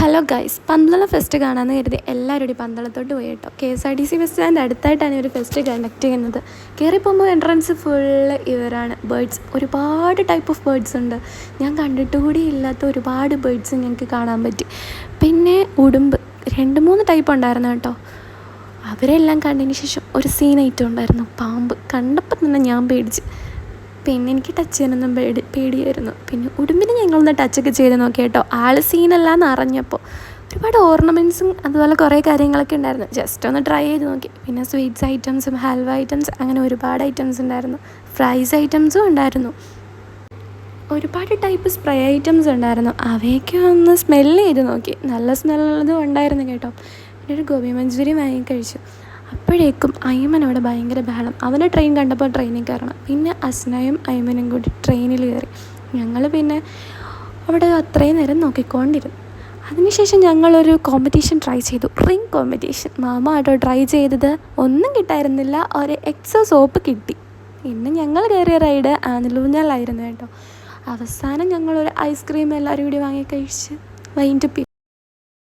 Hello guys, Pandalam fest കാണാമെന്ന് കരുതി എല്ലാവരും കൂടി പന്തളത്തോട്ട് പോയി കേട്ടോ. KSRTC ബസ് സ്റ്റാൻഡ് അടുത്തായിട്ടാണ് ഒരു ഫെസ്റ്റ് കണ്ടക്ട് ചെയ്യുന്നത്. കയറി പോകുമ്പോൾ എൻട്രൻസ് ഫുള്ള് ഇവരാണ്, ബേർഡ്സ്. ഒരുപാട് ടൈപ്പ് ഓഫ് ബേർഡ്സ് ഉണ്ട്. ഞാൻ കണ്ടിട്ട് കൂടി ഇല്ലാത്ത ഒരുപാട് ബേർഡ്സ് ഞങ്ങൾക്ക് കാണാൻ പറ്റി. പിന്നെ ഉടുമ്പ് 2-3 ടൈപ്പ് ഉണ്ടായിരുന്നു കേട്ടോ. അവരെല്ലാം കണ്ടതിന് ശേഷം ഒരു സീൻ ഐറ്റം ഉണ്ടായിരുന്നു, പാമ്പ്. കണ്ടപ്പോൾ തന്നെ ഞാൻ പേടിച്ച്. പിന്നെ എനിക്ക് ടച്ച് ചെയ്യാനൊന്നും പേടിയായിരുന്നു. പിന്നെ ഉടുമ്പിന് ഞങ്ങളൊന്ന് ടച്ചൊക്കെ ചെയ്ത് നോക്കി കേട്ടോ. ആൾ സീനല്ലാന്ന് അറിഞ്ഞപ്പോൾ ഒരുപാട് ഓർണമെൻറ്റ്സും അതുപോലെ കുറേ കാര്യങ്ങളൊക്കെ ഉണ്ടായിരുന്നു. ജസ്റ്റ് ഒന്ന് ട്രൈ ചെയ്ത് നോക്കി. പിന്നെ സ്വീറ്റ്സ് ഐറ്റംസും ഹൽവ ഐറ്റംസ് അങ്ങനെ ഒരുപാട് ഐറ്റംസ് ഉണ്ടായിരുന്നു. ഫ്രൈസ് ഐറ്റംസും ഉണ്ടായിരുന്നു. ഒരുപാട് ടൈപ്പ് സ്പ്രേ ഐറ്റംസ് ഉണ്ടായിരുന്നു. അവയൊക്കെ ഒന്ന് സ്മെല്ല് ചെയ്ത് നോക്കി. നല്ല സ്മെല്ലുള്ളതും ഉണ്ടായിരുന്നു കേട്ടോ. പിന്നെ ഒരു ഗോബി മഞ്ചൂരി വാങ്ങി കഴിച്ചു. അപ്പോഴേക്കും അയ്മൻ അവിടെ ഭയങ്കര ബഹളം. അവനെ ട്രെയിൻ കണ്ടപ്പോൾ ട്രെയിനിൽ കയറണം. പിന്നെ അസ്നയും അയ്മനും കൂടി ട്രെയിനിൽ കയറി. ഞങ്ങൾ പിന്നെ അവിടെ അത്രയും നേരം നോക്കിക്കൊണ്ടിരുന്നു. അതിനുശേഷം ഞങ്ങളൊരു കോമ്പറ്റീഷൻ ട്രൈ ചെയ്തു, റിംഗ് കോമ്പറ്റീഷൻ. മാമ കേട്ടോ ട്രൈ ചെയ്തത്. ഒന്നും കിട്ടായിരുന്നില്ല, ഒരു എക്സോ സോപ്പ് കിട്ടി. പിന്നെ ഞങ്ങൾ കയറിയ റൈഡ് ആനലൂഞ്ഞാലായിരുന്നു കേട്ടോ. അവസാനം ഞങ്ങളൊരു ഐസ്ക്രീം എല്ലാവരും കൂടി വാങ്ങി കഴിച്ച് വൈൻഡപ്പ്.